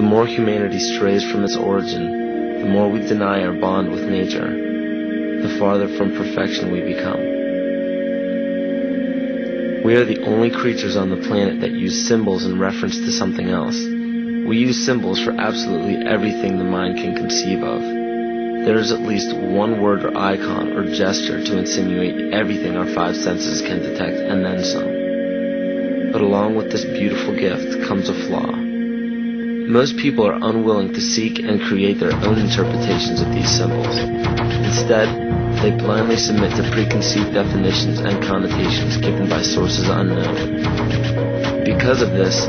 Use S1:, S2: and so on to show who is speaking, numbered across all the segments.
S1: The more humanity strays from its origin, the more we deny our bond with nature, the farther from perfection we become. We are the only creatures on the planet that use symbols in reference to something else. We use symbols for absolutely everything the mind can conceive of. There is at least one word or icon or gesture to insinuate everything our five senses can detect, and then some. But along with this beautiful gift comes a flaw. Most people are unwilling to seek and create their own interpretations of these symbols. Instead, they blindly submit to preconceived definitions and connotations given by sources unknown. Because of this,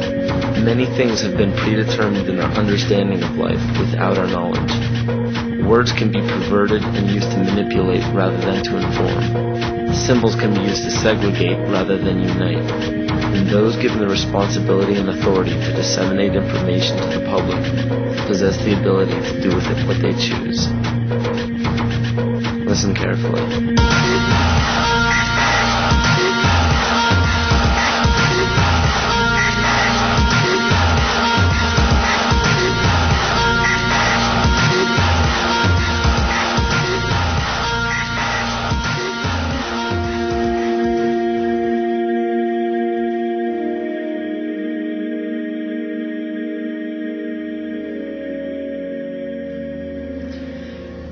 S1: many things have been predetermined in our understanding of life without our knowledge. Words can be perverted and used to manipulate rather than to inform. Symbols can be used to segregate rather than unite. And those given the responsibility and authority to disseminate information to the public possess the ability to do with it what they choose. Listen carefully.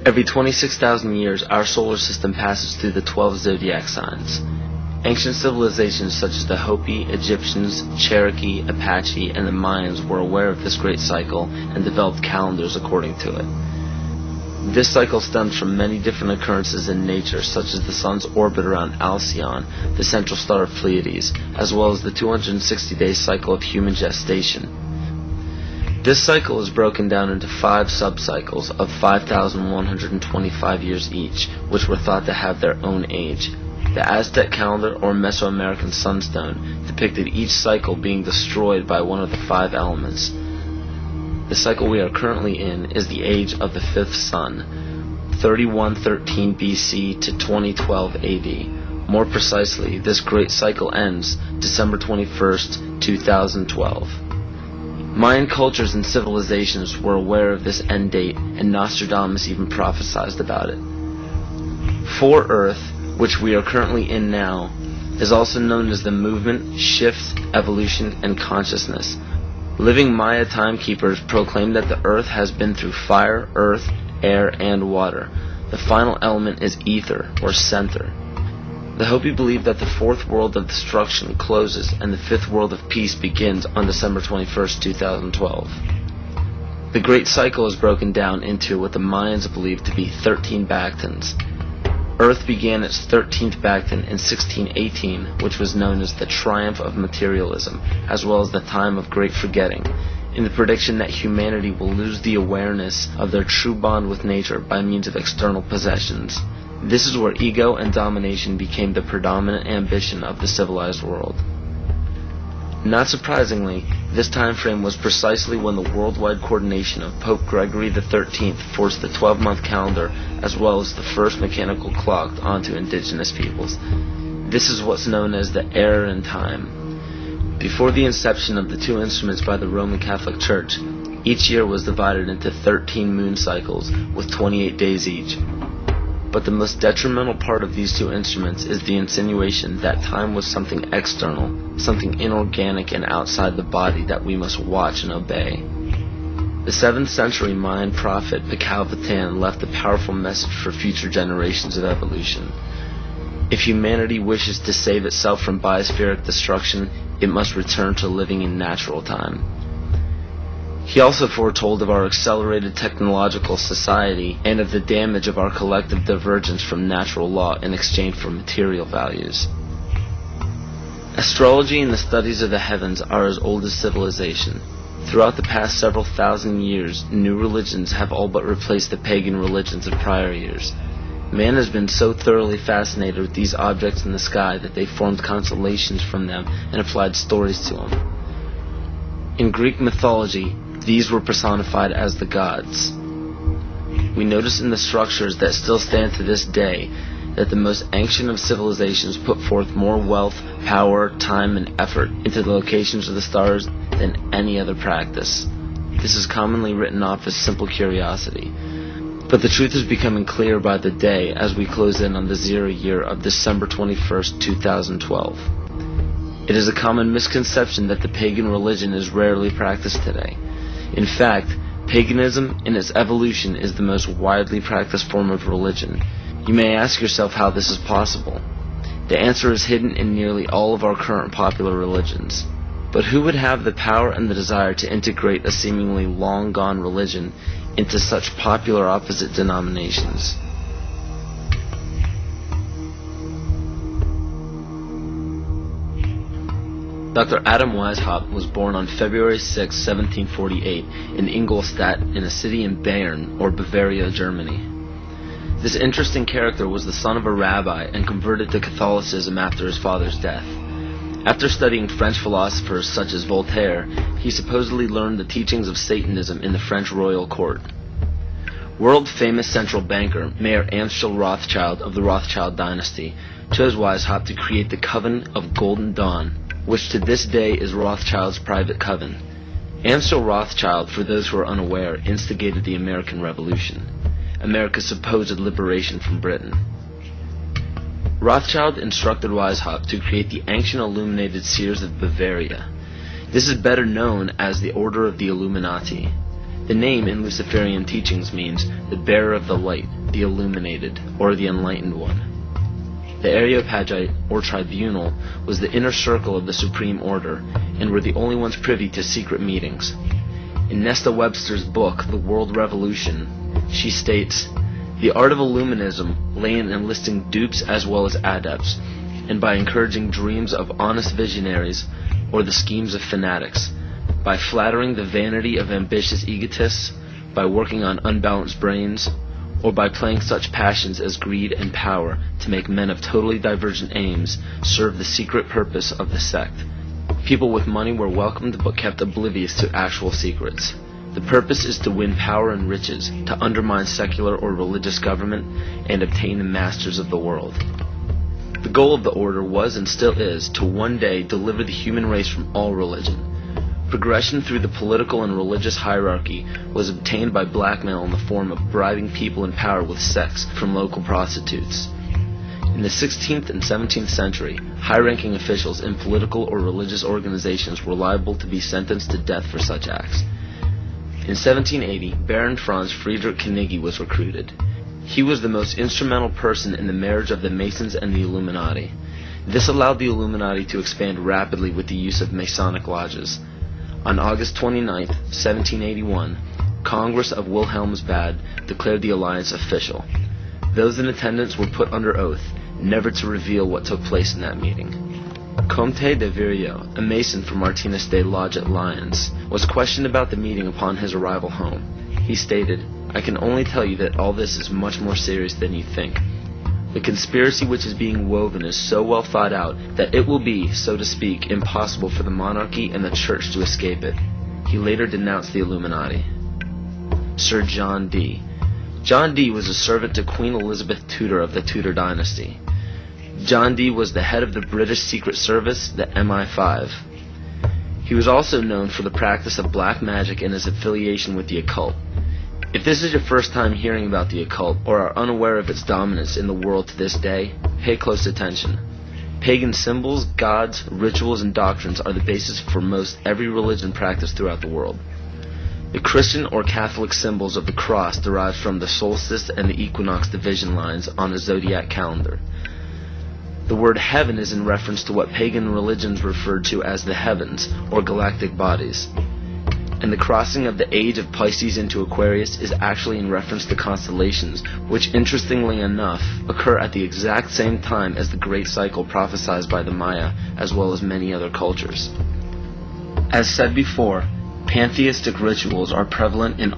S1: Every 26,000 years, our solar system passes through the 12 zodiac signs. Ancient civilizations such as the Hopi, Egyptians, Cherokee, Apache, and the Mayans were aware of this great cycle and developed calendars according to it. This cycle stems from many different occurrences in nature, such as the sun's orbit around Alcyone, the central star of Pleiades, as well as the 260-day cycle of human gestation. This cycle is broken down into 5 subcycles of 5,125 years each, which were thought to have their own age. The Aztec calendar or Mesoamerican sunstone depicted each cycle being destroyed by one of the 5 elements. The cycle we are currently in is the age of the 5th sun, 3113 BC to 2012 AD. More precisely, this great cycle ends December 21st, 2012. Mayan cultures and civilizations were aware of this end date, and Nostradamus even prophesied about it. For Earth, which we are currently in now, is also known as the movement, shift, evolution, and consciousness. Living Maya timekeepers proclaim that the Earth has been through fire, earth, air, and water. The final element is ether, or center. The Hopi believe that the 4th world of destruction closes and the 5th world of peace begins on December 21st, 2012. The great cycle is broken down into what the Mayans believe to be 13 Bactans. Earth began its 13th Bactan in 1618, which was known as the triumph of materialism, as well as the time of great forgetting, in the prediction that humanity will lose the awareness of their true bond with nature by means of external possessions. This is where ego and domination became the predominant ambition of the civilized world. Not surprisingly, this time frame was precisely when the worldwide coordination of Pope Gregory XIII forced the 12-month calendar as well as the first mechanical clock onto indigenous peoples. This is what's known as the error in time. Before the inception of the 2 instruments by the Roman Catholic Church, each year was divided into 13 moon cycles with 28 days each. But the most detrimental part of these 2 instruments is the insinuation that time was something external, something inorganic and outside the body that we must watch and obey. The 7th century Mayan prophet Pacalvatan left a powerful message for future generations of evolution. If humanity wishes to save itself from biospheric destruction, it must return to living in natural time. He also foretold of our accelerated technological society and of the damage of our collective divergence from natural law in exchange for material values. Astrology and the studies of the heavens are as old as civilization. Throughout the past several thousand years, new religions have all but replaced the pagan religions of prior years. Man has been so thoroughly fascinated with these objects in the sky that they formed constellations from them and applied stories to them. In Greek mythology, these were personified as the gods. We notice in the structures that still stand to this day that the most ancient of civilizations put forth more wealth, power, time, and effort into the locations of the stars than any other practice. This is commonly written off as simple curiosity. But the truth is becoming clear by the day as we close in on the 0 year of December 21st, 2012. It is a common misconception that the pagan religion is rarely practiced today. In fact, paganism in its evolution is the most widely practiced form of religion. You may ask yourself how this is possible. The answer is hidden in nearly all of our current popular religions. But who would have the power and the desire to integrate a seemingly long-gone religion into such popular opposite denominations? Dr. Adam Weishaupt was born on February 6, 1748, in Ingolstadt, in a city in Bayern, or Bavaria, Germany. This interesting character was the son of a rabbi and converted to Catholicism after his father's death. After studying French philosophers such as Voltaire, he supposedly learned the teachings of Satanism in the French royal court. World-famous central banker Mayor Amschel Rothschild of the Rothschild dynasty chose Weishaupt to create the Coven of Golden Dawn, which to this day is Rothschild's private coven. Amschel Rothschild, for those who are unaware, instigated the American Revolution, America's supposed liberation from Britain. Rothschild instructed Weishaupt to create the Ancient Illuminated Seers of Bavaria. This is better known as the Order of the Illuminati. The name in Luciferian teachings means the bearer of the light, the illuminated, or the enlightened one. The Areopagite, or tribunal, was the inner circle of the Supreme Order, and were the only ones privy to secret meetings. In Nesta Webster's book, The World Revolution, she states, "The art of Illuminism lay in enlisting dupes as well as adepts, and by encouraging dreams of honest visionaries or the schemes of fanatics, by flattering the vanity of ambitious egotists, by working on unbalanced brains, or by playing such passions as greed and power to make men of totally divergent aims serve the secret purpose of the sect. People with money were welcomed but kept oblivious to actual secrets. The purpose is to win power and riches, to undermine secular or religious government, and obtain the masters of the world." The goal of the order was and still is to one day deliver the human race from all religion. Progression through the political and religious hierarchy was obtained by blackmail in the form of bribing people in power with sex from local prostitutes. In the 16th and 17th century, high-ranking officials in political or religious organizations were liable to be sentenced to death for such acts. In 1780, Baron Franz Friedrich Knigge was recruited. He was the most instrumental person in the marriage of the Masons and the Illuminati. This allowed the Illuminati to expand rapidly with the use of Masonic lodges. On August 29, 1781, Congress of Wilhelmsbad declared the alliance official. Those in attendance were put under oath, never to reveal what took place in that meeting. Comte de Virio, a Mason from Martinez de Lodge at Lyons, was questioned about the meeting upon his arrival home. He stated, "I can only tell you that all this is much more serious than you think. The conspiracy which is being woven is so well thought out that it will be, so to speak, impossible for the monarchy and the church to escape it." He later denounced the Illuminati. Sir John Dee. John Dee was a servant to Queen Elizabeth Tudor of the Tudor dynasty. John Dee was the head of the British Secret Service, the MI5. He was also known for the practice of black magic and his affiliation with the occult. If this is your first time hearing about the occult, or are unaware of its dominance in the world to this day, pay close attention. Pagan symbols, gods, rituals, and doctrines are the basis for most every religion practiced throughout the world. The Christian or Catholic symbols of the cross derive from the solstice and the equinox division lines on the zodiac calendar. The word heaven is in reference to what pagan religions referred to as the heavens, or galactic bodies. And the crossing of the age of Pisces into Aquarius is actually in reference to constellations, which interestingly enough occur at the exact same time as the great cycle prophesied by the Maia, as well as many other cultures. As said before, pantheistic rituals are prevalent in